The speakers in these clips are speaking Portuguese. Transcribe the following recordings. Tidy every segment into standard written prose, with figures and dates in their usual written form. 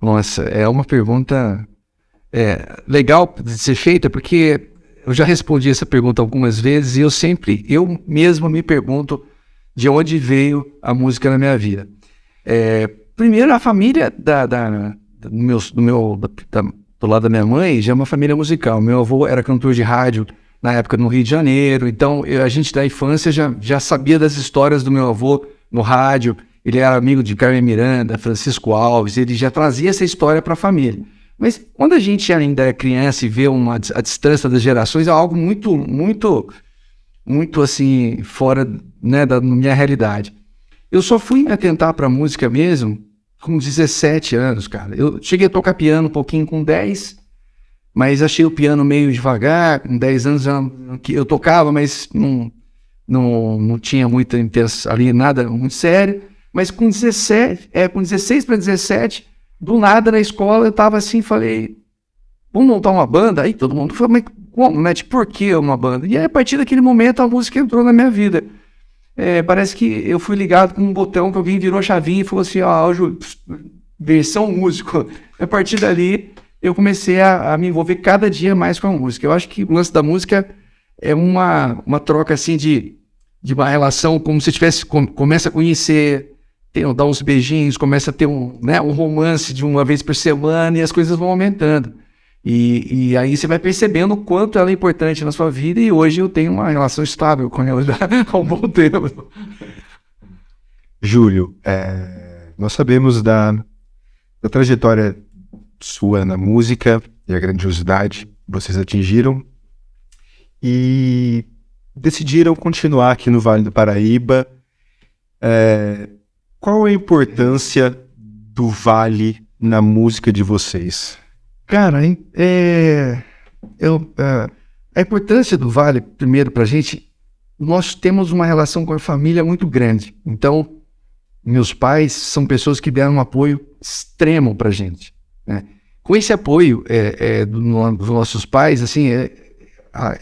Nossa, é uma pergunta legal de ser feita, porque eu já respondi essa pergunta algumas vezes e eu mesmo me pergunto de onde veio a música na minha vida. Primeiro, a família do lado da minha mãe já é uma família musical. Meu avô era cantor de rádio na época no Rio de Janeiro, então a gente da infância já sabia das histórias do meu avô no rádio. Ele era amigo de Carmen Miranda, Francisco Alves, ele já trazia essa história para a família. Mas quando a gente ainda é criança e vê a distância das gerações, é algo muito, muito, muito assim, fora, né, da minha realidade. Eu só fui me atentar para a música mesmo com 17 anos, cara. Eu cheguei a tocar piano um pouquinho com 10, mas achei o piano meio devagar. Com 10 anos eu tocava, mas não tinha muita intenção ali, nada muito sério. Mas com 16 para 17, do nada na escola eu tava assim, falei, vamos montar uma banda? Aí todo mundo falou, mas como, né? Tipo, por que uma banda? E aí, a partir daquele momento a música entrou na minha vida. Parece que eu fui ligado com um botão que alguém virou a chavinha e falou assim, Júlio, versão músico. A partir dali eu comecei a me envolver cada dia mais com a música. Eu acho que o lance da música é uma troca assim de uma relação, como se tivesse, começa a conhecer, dá uns beijinhos, começa a ter um romance de uma vez por semana e as coisas vão aumentando. E aí você vai percebendo o quanto ela é importante na sua vida, e hoje eu tenho uma relação estável com ela já há um bom tempo. Júlio, nós sabemos da trajetória sua na música e a grandiosidade que vocês atingiram e decidiram continuar aqui no Vale do Paraíba. Qual a importância do Vale na música de vocês? Cara, a importância do Vale, primeiro pra gente, nós temos uma relação com a família muito grande. Então, meus pais são pessoas que deram um apoio extremo pra gente, né? Com esse apoio dos nossos pais, assim, é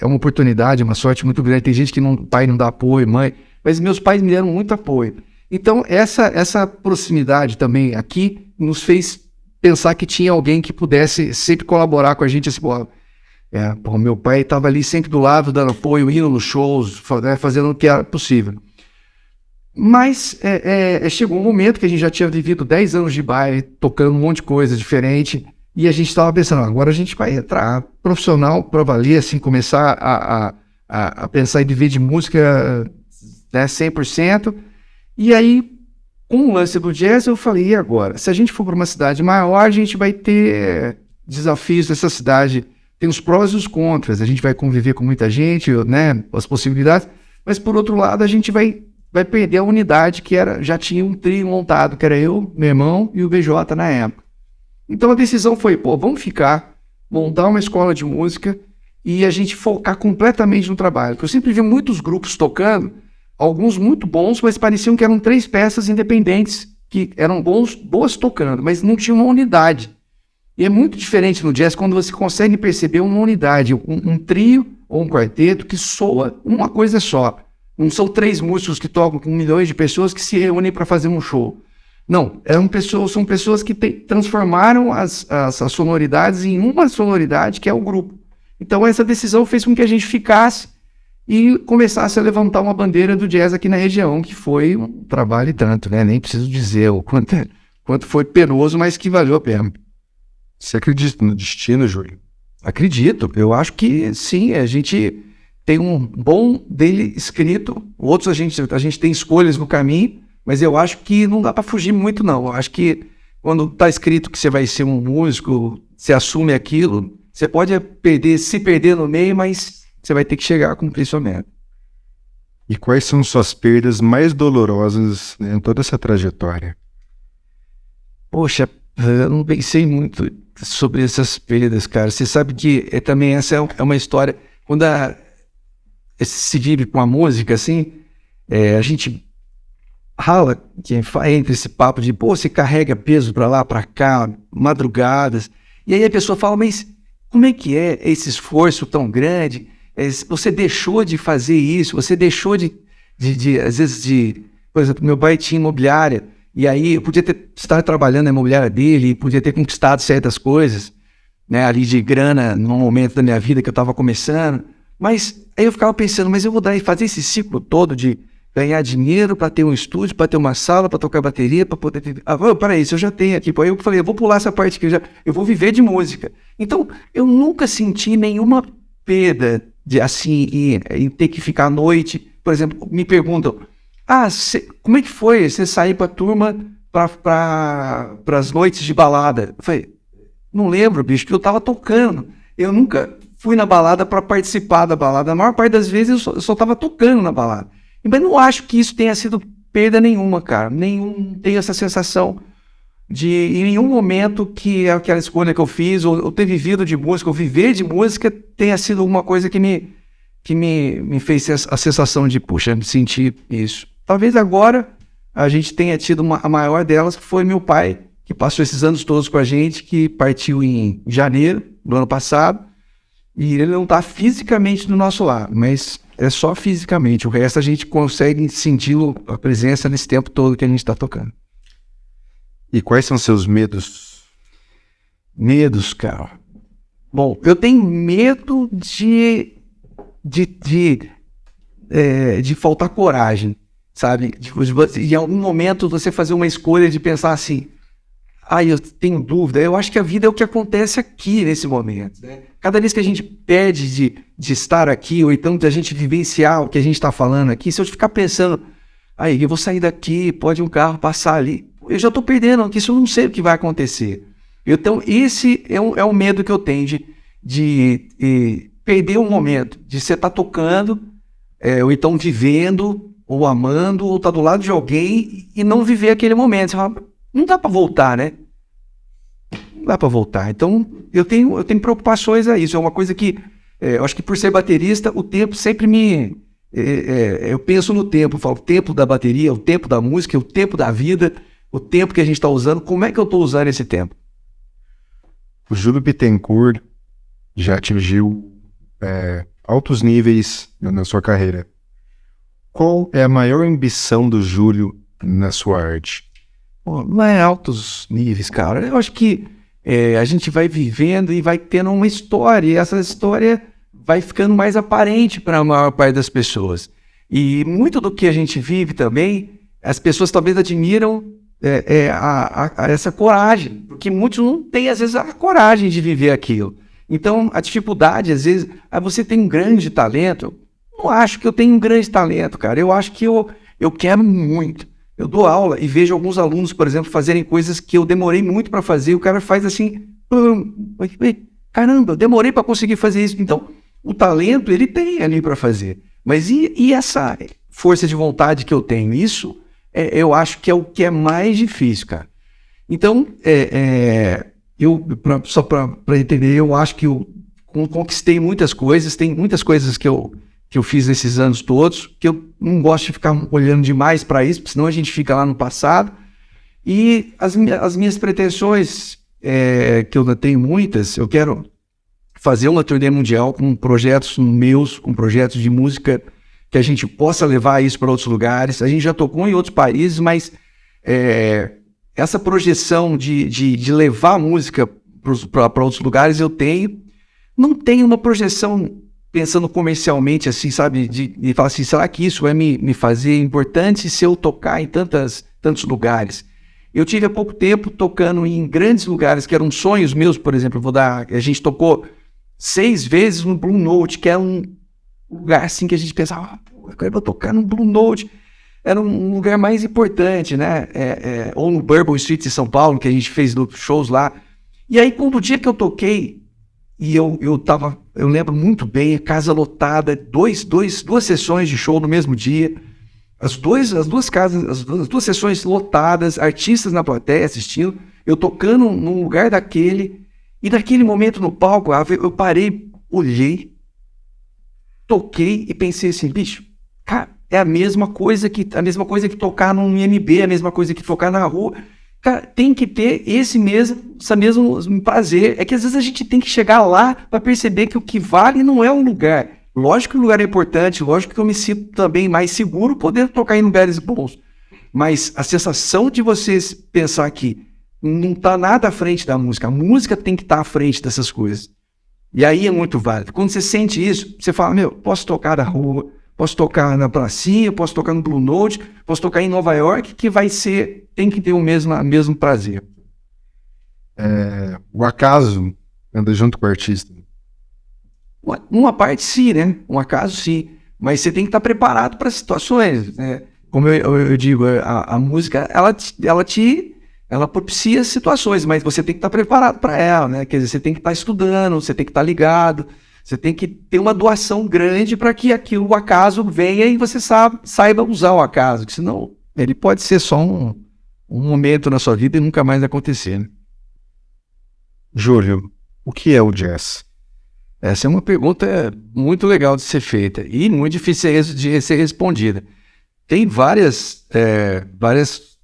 uma oportunidade, uma sorte muito grande. Tem gente que pai não dá apoio, mãe, mas meus pais me deram muito apoio. Então, essa proximidade também aqui nos fez pensar que tinha alguém que pudesse sempre colaborar com a gente. Assim, meu pai estava ali sempre do lado, dando apoio, indo nos shows, fazendo o que era possível. Mas chegou um momento que a gente já tinha vivido 10 anos de baile, tocando um monte de coisa diferente, e a gente estava pensando, agora a gente vai entrar profissional para valer, assim, começar a pensar em viver de música, 100%. E aí, com o lance do jazz, eu falei, e agora? Se a gente for para uma cidade maior, a gente vai ter desafios dessa cidade. Tem os prós e os contras. A gente vai conviver com muita gente, né? As possibilidades. Mas, por outro lado, a gente vai perder a unidade que já tinha um trio montado, que era eu, meu irmão e o BJ na época. Então, a decisão foi, vamos montar uma escola de música e a gente focar completamente no trabalho. Porque eu sempre vi muitos grupos tocando, alguns muito bons, mas pareciam que eram 3 peças independentes, que eram boas tocando, mas não tinha uma unidade. E é muito diferente no jazz quando você consegue perceber uma unidade, um trio ou um quarteto que soa uma coisa só. Não são 3 músicos que tocam com milhões de pessoas que se reúnem para fazer um show. Não, são pessoas que transformaram as sonoridades em uma sonoridade que é o grupo. Então essa decisão fez com que a gente ficasse e começasse a levantar uma bandeira do jazz aqui na região, que foi um trabalho e tanto, né? Nem preciso dizer o quanto foi penoso, mas que valeu a pena. Você acredita no destino, Júlio? Acredito, eu acho que sim, a gente tem um bom dele escrito, outros a gente tem escolhas no caminho, mas eu acho que não dá para fugir muito, não. Eu acho que quando está escrito que você vai ser um músico, você assume aquilo, você pode se perder no meio, mas você vai ter que chegar a cumprir sua meta. E quais são suas perdas mais dolorosas, né, em toda essa trajetória? Poxa, eu não pensei muito sobre essas perdas, cara. Você sabe que também essa é uma história. Quando se vive com a música, assim, a gente rala entre esse papo de, você carrega peso pra lá, pra cá, madrugadas. E aí a pessoa fala, mas como é que é esse esforço tão grande? Você deixou de fazer isso, você deixou de às vezes, por exemplo, meu pai tinha imobiliária, E aí eu podia estar trabalhando na imobiliária dele, podia ter conquistado certas coisas, né, ali de grana, num momento da minha vida que eu estava começando. Mas aí eu ficava pensando, mas eu vou fazer esse ciclo todo de ganhar dinheiro para ter um estúdio, para ter uma sala, para tocar bateria, para poder ter... Peraí, isso eu já tenho aqui. Aí eu falei, eu vou pular essa parte que eu vou viver de música. Então, eu nunca senti nenhuma perda de, assim, em ter que ficar à noite. Por exemplo, me perguntam, como é que foi você sair com a turma para as noites de balada? Eu falei, não lembro, bicho, que eu tava tocando. Eu nunca fui na balada para participar da balada. A maior parte das vezes eu só tava tocando na balada. Mas não acho que isso tenha sido perda nenhuma, cara. Não tenho essa sensação de, em nenhum momento, que aquela escolha que eu fiz, ou ter vivido de música, ou viver de música, tenha sido uma coisa que me fez a sensação de, puxa, sentir isso. Talvez agora a gente tenha tido a maior delas, que foi meu pai, que passou esses anos todos com a gente, que partiu em janeiro do ano passado, e ele não está fisicamente do nosso lado, mas é só fisicamente. O resto a gente consegue sentir a presença nesse tempo todo que a gente está tocando. E quais são seus medos? Medos, cara. Bom, eu tenho medo de faltar coragem, sabe? Em algum momento você fazer uma escolha de pensar assim, eu tenho dúvida. Eu acho que a vida é o que acontece aqui nesse momento, né? Cada vez que a gente pede de estar aqui, ou então de a gente vivenciar o que a gente está falando aqui, se eu ficar pensando, eu vou sair daqui, pode um carro passar ali, eu já estou perdendo, porque isso eu não sei o que vai acontecer. Então esse é o medo que eu tenho de perder um momento, de você estar tocando, ou então vivendo, ou amando, ou estar do lado de alguém e não viver aquele momento. Você fala, não dá para voltar, né? Não dá para voltar. Então, eu tenho preocupações a isso. É uma coisa que, eu acho que por ser baterista, o tempo sempre eu penso no tempo. Eu falo, o tempo da bateria, o tempo da música, o tempo da vida, o tempo que a gente está usando. Como é que eu estou usando esse tempo? O Júlio Bittencourt já atingiu altos níveis na sua carreira. Qual é a maior ambição do Júlio na sua arte? Pô, não é altos níveis, cara. Eu acho que a gente vai vivendo e vai tendo uma história, e essa história vai ficando mais aparente para a maior parte das pessoas. E muito do que a gente vive também, as pessoas talvez admiram essa coragem, porque muitos não têm, às vezes, a coragem de viver aquilo. Então, a dificuldade, às vezes, você tem um grande talento. Eu não acho que eu tenho um grande talento, cara. Eu acho que eu quero muito. Eu dou aula e vejo alguns alunos, por exemplo, fazerem coisas que eu demorei muito para fazer. O cara faz assim, caramba, eu demorei para conseguir fazer isso. Então, o talento ele tem ali para fazer. Mas e essa força de vontade que eu tenho? Isso eu acho que é o que é mais difícil, cara. Então, só para entender, eu acho que eu conquistei muitas coisas. Tem muitas coisas que eu fiz nesses anos todos, que eu não gosto de ficar olhando demais para isso, porque senão a gente fica lá no passado. E as minhas pretensões, que eu tenho muitas, eu quero fazer uma turnê mundial com projetos meus, com projetos de música, que a gente possa levar isso para outros lugares. A gente já tocou em outros países, mas essa projeção de levar a música para outros lugares eu tenho. Não tenho uma projeção pensando comercialmente, assim, sabe, de falar assim, será que isso vai me fazer importante se eu tocar em tantos lugares? Eu tive há pouco tempo tocando em grandes lugares que eram sonhos meus, por exemplo, a gente tocou 6 vezes no Blue Note, que é um lugar assim que a gente pensava, eu vou tocar no Blue Note. Era um lugar mais importante, né? Ou no Bourbon Street de São Paulo, que a gente fez shows lá. E aí, quando o dia que eu toquei, e eu lembro muito bem, a casa lotada, duas sessões de show no mesmo dia, as duas sessões lotadas, artistas na plateia assistindo, eu tocando num lugar daquele, e naquele momento no palco, eu parei, olhei, toquei e pensei assim, bicho, cara, é a mesma coisa que tocar num IMB, a mesma coisa que tocar na rua. Cara, tem que ter esse mesmo prazer. É que às vezes a gente tem que chegar lá para perceber que o que vale não é o lugar. Lógico que o lugar é importante, lógico que eu me sinto também mais seguro podendo tocar em lugares bons. mas a sensação de você pensar que não está nada à frente da música, a música tem que estar à frente dessas coisas. E aí é muito válido. Quando você sente isso, você fala, posso tocar na rua, posso tocar na pracinha, posso tocar no Blue Note, posso tocar em Nova York, que tem que ter o mesmo prazer. O acaso anda junto com o artista. Uma parte sim, né? Um acaso sim. Mas você tem que estar preparado para situações, né? Como eu digo, a música, ela propicia situações, mas você tem que estar preparado para ela, né? Quer dizer, você tem que estar estudando, você tem que estar ligado, você tem que ter uma doação grande para que o acaso venha e você saiba usar o acaso, que senão ele pode ser só um momento na sua vida e nunca mais acontecer, né? Júlio, o que é o jazz? Essa é uma pergunta muito legal de ser feita e muito difícil de ser respondida. Tem várias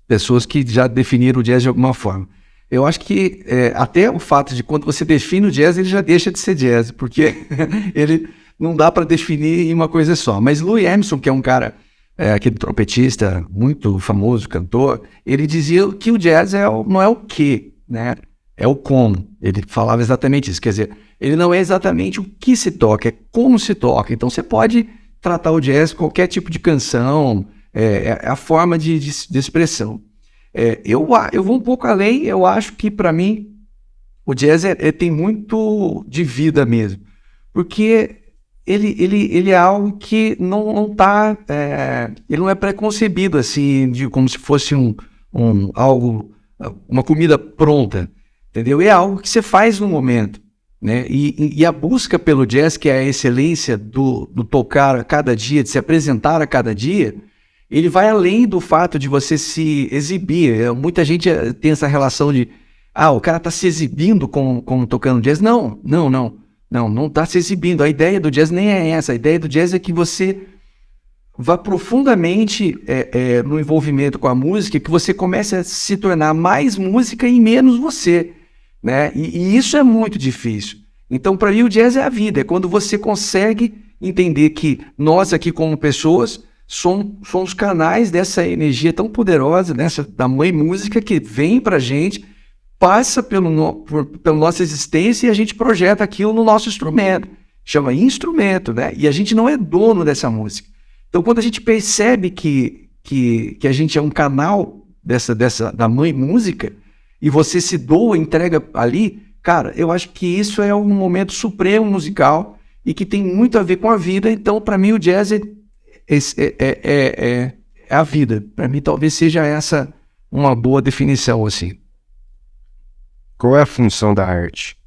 pessoas que já definiram o jazz de alguma forma. Eu acho que até o fato de quando você define o jazz, ele já deixa de ser jazz, porque ele não dá para definir em uma coisa só. Mas Louis Armstrong, que é um cara, aquele trompetista muito famoso, cantor, ele dizia que o jazz não é o quê, né? É o como. Ele falava exatamente isso. Quer dizer, ele não é exatamente o que se toca, é como se toca. Então você pode tratar o jazz qualquer tipo de canção, é a forma de expressão. Eu vou um pouco além, eu acho que para mim o jazz tem muito de vida mesmo, porque ele é algo que não tá, ele não é preconcebido assim, como se fosse algo, uma comida pronta, entendeu? É algo que você faz no momento, né? E a busca pelo jazz, que é a excelência do tocar a cada dia, de se apresentar a cada dia, ele vai além do fato de você se exibir. Muita gente tem essa relação de o cara está se exibindo como tocando jazz. Não está se exibindo. A ideia do jazz nem é essa. A ideia do jazz é que você vá profundamente no envolvimento com a música, que você comece a se tornar mais música e menos você, né? E isso é muito difícil. Então, para mim, o jazz é a vida. É quando você consegue entender que nós aqui como pessoas somos canais dessa energia tão poderosa, da mãe música que vem pra gente, passa pela nossa existência e a gente projeta aquilo no nosso instrumento. Chama instrumento, né? E a gente não é dono dessa música. Então, quando a gente percebe que a gente é um canal da mãe música e você se doa, entrega ali, cara, eu acho que isso é um momento supremo musical e que tem muito a ver com a vida. Então, para mim, o jazz é a vida. Para mim, talvez seja essa uma boa definição, assim. Qual é a função da arte?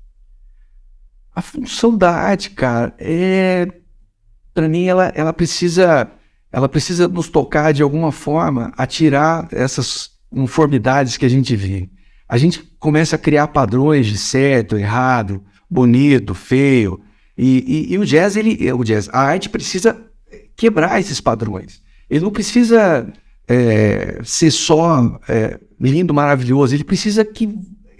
A função da arte, cara, para mim, ela precisa nos tocar de alguma forma a tirar essas conformidades que a gente vive. A gente começa a criar padrões de certo, errado, bonito, feio. E o jazz, a arte precisa quebrar esses padrões. Ele não precisa ser só lindo, maravilhoso. Ele precisa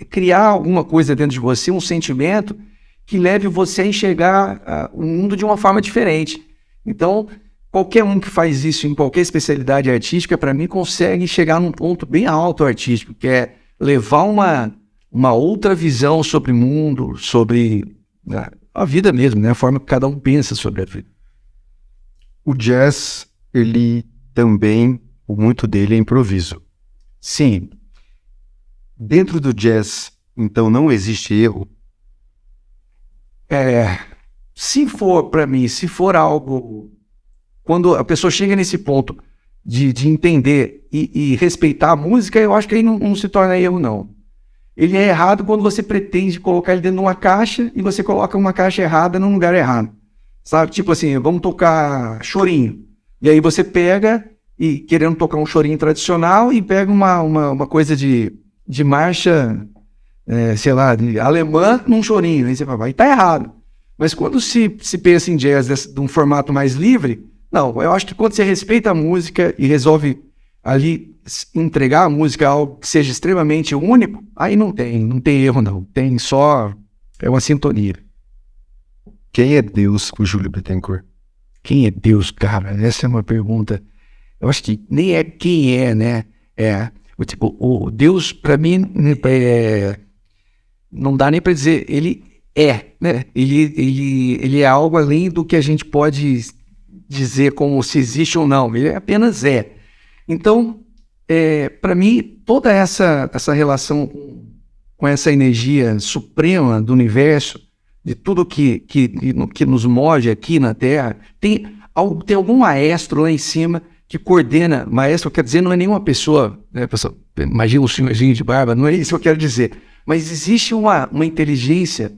criar alguma coisa dentro de você, um sentimento que leve você a enxergar o mundo de uma forma diferente. Então, qualquer um que faz isso em qualquer especialidade artística, para mim, consegue chegar num ponto bem alto artístico, que é levar uma outra visão sobre o mundo, sobre a vida mesmo, né? A forma que cada um pensa sobre a vida. O jazz, ele também, muito dele é improviso. Sim. Dentro do jazz, então, não existe erro? Se for algo... Quando a pessoa chega nesse ponto de entender e respeitar a música, eu acho que aí não se torna erro, não. Ele é errado quando você pretende colocar ele dentro de uma caixa e você coloca uma caixa errada num lugar errado. Sabe? Tipo assim, vamos tocar chorinho. E aí você pega, e querendo tocar um chorinho tradicional, e pega uma coisa de marcha, sei lá, alemã num chorinho. Aí você fala, vai, tá errado. Mas quando se pensa em jazz de um formato mais livre, não, eu acho que quando você respeita a música e resolve ali entregar a música a algo que seja extremamente único, aí não tem erro não, tem só uma sintonia. Quem é Deus, o Júlio Bittencourt? Quem é Deus, cara? Essa é uma pergunta eu acho que nem é quem é, né? Tipo, o Deus, para mim, não dá nem para dizer, ele é, né? Ele é algo além do que a gente pode dizer como se existe ou não, ele apenas é. Então, para mim, toda essa relação com essa energia suprema do universo, de tudo que nos move aqui na Terra, tem algum maestro lá em cima que coordena. Maestro, quer dizer, não é nenhuma pessoa, né, pessoal, imagina um senhorzinho de barba, não é isso que eu quero dizer. Mas existe uma inteligência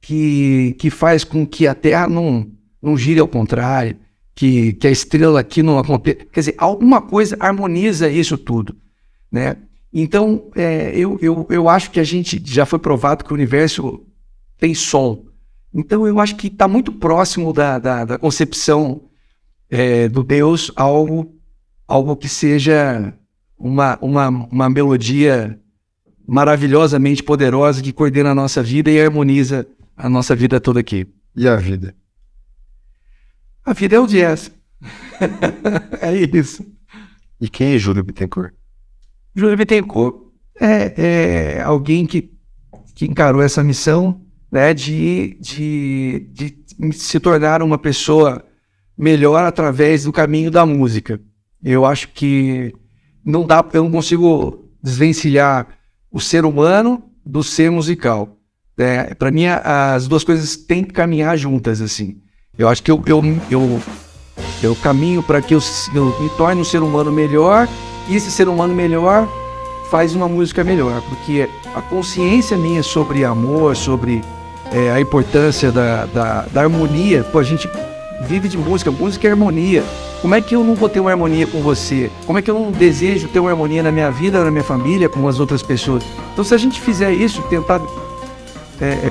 que faz com que a Terra não gire ao contrário, que a estrela aqui não aconteça. Quer dizer, alguma coisa harmoniza isso tudo, né? Então, eu acho que a gente já foi provado que o universo tem som. Então, eu acho que está muito próximo da concepção do Deus, algo que seja uma melodia maravilhosamente poderosa que coordena a nossa vida e harmoniza a nossa vida toda aqui. E a vida? A vida é o jazz. É isso. E quem é Júlio Bittencourt? Júlio Bittencourt é alguém que encarou essa missão, né, de se tornar uma pessoa melhor através do caminho da música. Eu acho que eu não consigo desvencilhar o ser humano do ser musical. Para mim, as duas coisas têm que caminhar juntas, assim. Eu acho que eu caminho para que eu me torne um ser humano melhor, e esse ser humano melhor faz uma música melhor, porque a consciência minha sobre amor, sobre a importância da harmonia. Pô, a gente vive de música é harmonia. Como é que eu não vou ter uma harmonia com você? Como é que eu não desejo ter uma harmonia na minha vida, na minha família, com as outras pessoas? Então, se a gente fizer isso, tentar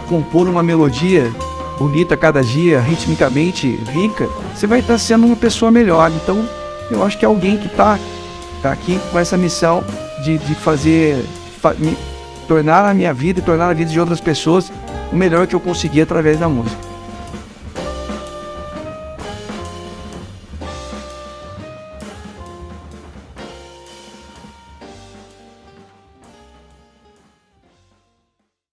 compor uma melodia bonita cada dia, ritmicamente rica, você vai estar sendo uma pessoa melhor. Então, eu acho que é alguém que está aqui com essa missão de tornar a minha vida e tornar a vida de outras pessoas o melhor que eu conseguir através da música.